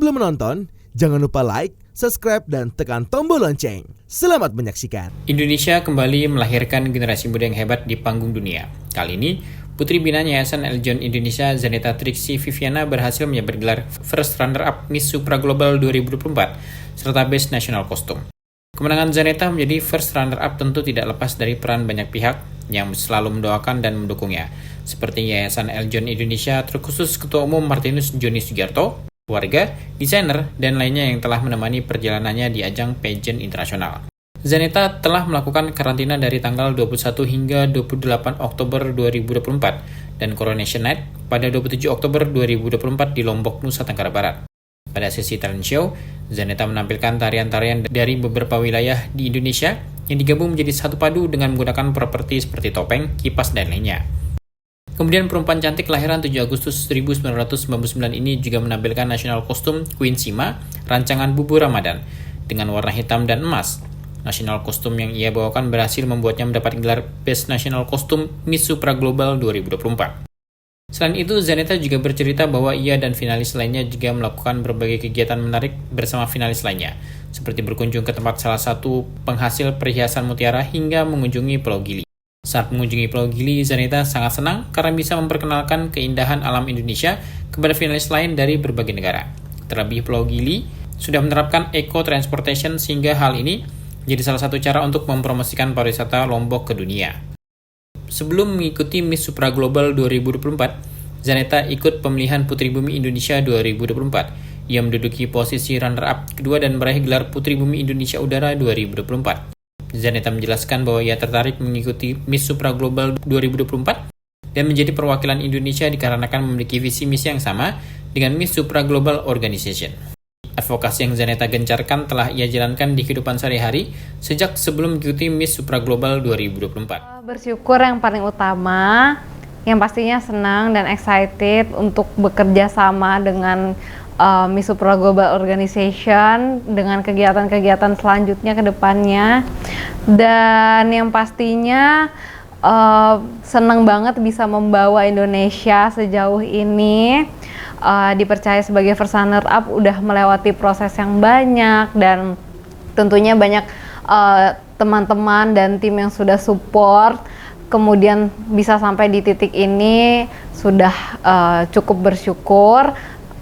Sebelum menonton, jangan lupa like, subscribe, dan tekan tombol lonceng. Selamat menyaksikan. Indonesia kembali melahirkan generasi muda yang hebat di panggung dunia. Kali ini, Putri Binaan Yayasan Eljon Indonesia Zaneta Triksi Viviana berhasil menyabet gelar First Runner-Up Miss Supra Global 2024 serta Best National Costume. Kemenangan Zaneta menjadi First Runner-Up tentu tidak lepas dari peran banyak pihak yang selalu mendoakan dan mendukungnya, seperti Yayasan Eljon Indonesia, terkhusus Ketua Umum Martinus Joni Sugiarto, warga, desainer, dan lainnya yang telah menemani perjalanannya di ajang pageant internasional. Zaneta telah melakukan karantina dari tanggal 21 hingga 28 Oktober 2024 dan Coronation Night pada 27 Oktober 2024 di Lombok, Nusa Tenggara Barat. Pada sesi talent show, Zaneta menampilkan tarian-tarian dari beberapa wilayah di Indonesia yang digabung menjadi satu padu dengan menggunakan properti seperti topeng, kipas, dan lainnya. Kemudian perempuan cantik kelahiran 7 Agustus 1999 ini juga menampilkan national costume Queen Sima, rancangan Bubu Ramadan, dengan warna hitam dan emas. National costume yang ia bawakan berhasil membuatnya mendapat gelar Best National Costume Miss Supra Global 2024. Selain itu, Zaneta juga bercerita bahwa ia dan finalis lainnya juga melakukan berbagai kegiatan menarik bersama finalis lainnya, seperti berkunjung ke tempat salah satu penghasil perhiasan mutiara hingga mengunjungi Pulau Gili. Saat mengunjungi Pulau Gili, Zaneta sangat senang karena bisa memperkenalkan keindahan alam Indonesia kepada finalis lain dari berbagai negara. Terlebih Pulau Gili sudah menerapkan eco-transportation sehingga hal ini jadi salah satu cara untuk mempromosikan pariwisata Lombok ke dunia. Sebelum mengikuti Miss Supra Global 2024, Zaneta ikut pemilihan Putri Bumi Indonesia 2024. Ia menduduki posisi runner-up kedua dan meraih gelar Putri Bumi Indonesia Udara 2024. Zaneta menjelaskan bahwa ia tertarik mengikuti Miss Supra Global 2024 dan menjadi perwakilan Indonesia dikarenakan memiliki visi misi yang sama dengan Miss Supra Global Organization. Advokasi yang Zaneta gencarkan telah ia jalankan di kehidupan sehari-hari sejak sebelum mengikuti Miss Supra Global 2024. Bersyukur yang paling utama, yang pastinya senang dan excited untuk bekerja sama dengan Miss Supra Global Organization dengan kegiatan-kegiatan selanjutnya ke depannya. Dan yang pastinya senang banget bisa membawa Indonesia sejauh ini. Dipercaya sebagai first runner up, udah melewati proses yang banyak dan tentunya banyak teman-teman dan tim yang sudah support, kemudian bisa sampai di titik ini sudah cukup bersyukur.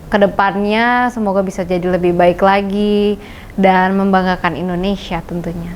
Kedepannya semoga bisa jadi lebih baik lagi dan membanggakan Indonesia tentunya.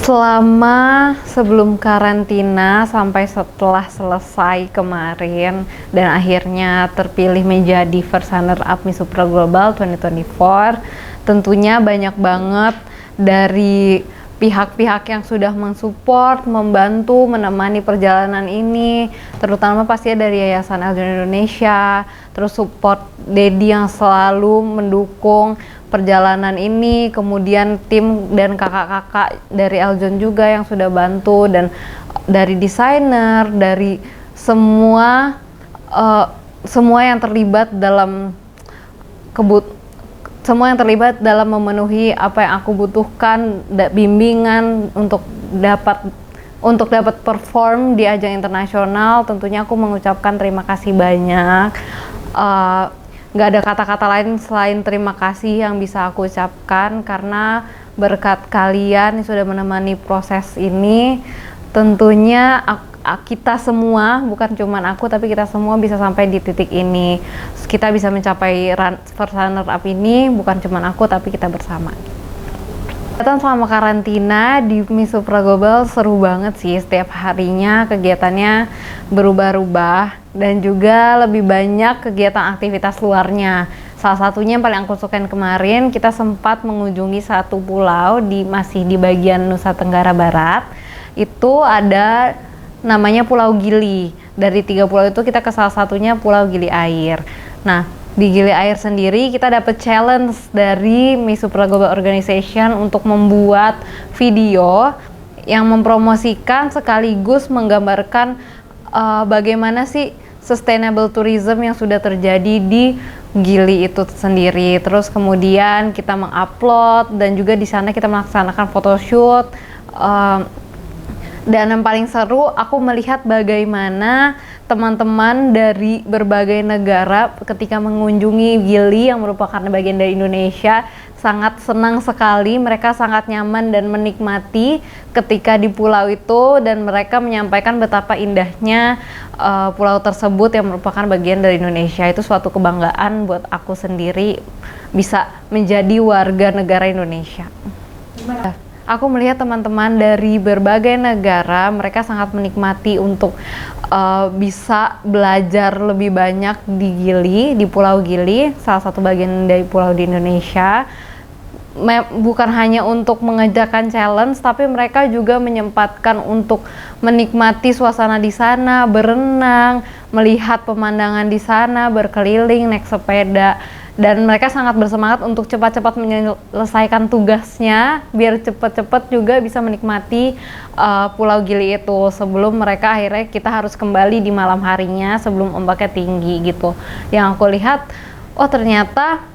Selama sebelum karantina sampai setelah selesai kemarin dan akhirnya terpilih menjadi First Runner Up Miss Supra Global 2024, tentunya banyak banget dari pihak-pihak yang sudah mensupport, membantu, menemani perjalanan ini, terutama pasti dari Yayasan Eljon Indonesia, terus support Dedi yang selalu mendukung perjalanan ini, kemudian tim dan kakak-kakak dari Eljon juga yang sudah bantu, dan dari desainer, dari semua yang terlibat dalam semua yang terlibat dalam memenuhi apa yang aku butuhkan, bimbingan untuk dapat perform di ajang internasional. Tentunya aku mengucapkan terima kasih banyak. Gak ada kata-kata lain selain terima kasih yang bisa aku ucapkan, karena berkat kalian yang sudah menemani proses ini, tentunya kita semua, bukan cuma aku tapi kita semua bisa sampai di titik ini. Kita bisa mencapai first runner up ini bukan cuma aku tapi kita bersama. Kegiatan selama karantina di Miss Supra Global seru banget sih. Setiap harinya kegiatannya berubah-ubah dan juga lebih banyak kegiatan aktivitas luarnya. Salah satunya yang paling aku sukain kemarin, kita sempat mengunjungi satu pulau masih di bagian Nusa Tenggara Barat. Itu ada namanya Pulau Gili. Dari 3 pulau itu kita ke salah satunya Pulau Gili Air. Nah, di Gili Air sendiri kita dapat challenge dari Miss Supra Global Organization untuk membuat video yang mempromosikan sekaligus menggambarkan bagaimana sih sustainable tourism yang sudah terjadi di Gili itu sendiri. Terus kemudian kita mengupload dan juga di sana kita melaksanakan photoshoot. Dan yang paling seru, aku melihat bagaimana teman-teman dari berbagai negara ketika mengunjungi Gili yang merupakan bagian dari Indonesia sangat senang sekali, mereka sangat nyaman dan menikmati ketika di pulau itu, dan mereka menyampaikan betapa indahnya pulau tersebut yang merupakan bagian dari Indonesia. Itu suatu kebanggaan buat aku sendiri bisa menjadi warga negara Indonesia. Aku melihat teman-teman dari berbagai negara, mereka sangat menikmati untuk bisa belajar lebih banyak di Gili, di Pulau Gili, salah satu bagian dari pulau di Indonesia. Bukan hanya untuk mengerjakan challenge, tapi mereka juga menyempatkan untuk menikmati suasana di sana, berenang, melihat pemandangan di sana, berkeliling, naik sepeda. Dan mereka sangat bersemangat untuk cepat-cepat menyelesaikan tugasnya biar cepat-cepat juga bisa menikmati Pulau Gili itu sebelum mereka akhirnya kita harus kembali di malam harinya sebelum ombaknya tinggi gitu. Yang aku lihat, oh ternyata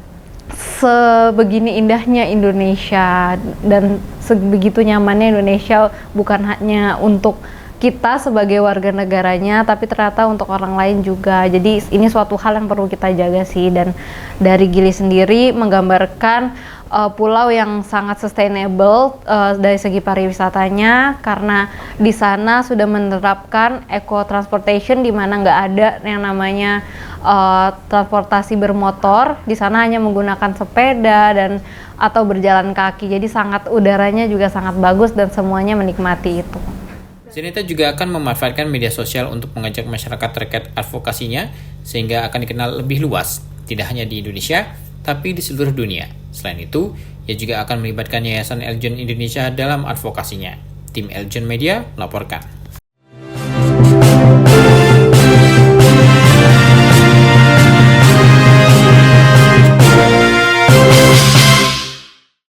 sebegini indahnya Indonesia dan sebegitu nyamannya Indonesia, bukan hanya untuk kita sebagai warga negaranya, tapi ternyata untuk orang lain juga. Jadi ini suatu hal yang perlu kita jaga sih. Dan dari Gili sendiri menggambarkan pulau yang sangat sustainable dari segi pariwisatanya, karena di sana sudah menerapkan eco transportation, di mana nggak ada yang namanya transportasi bermotor. Di sana hanya menggunakan sepeda dan atau berjalan kaki. Jadi udaranya juga sangat bagus dan semuanya menikmati itu. Zaneta juga akan memanfaatkan media sosial untuk mengajak masyarakat terkait advokasinya sehingga akan dikenal lebih luas, tidak hanya di Indonesia, tapi di seluruh dunia. Selain itu, ia juga akan melibatkan Yayasan Eljon Indonesia dalam advokasinya. Tim Eljon Media melaporkan.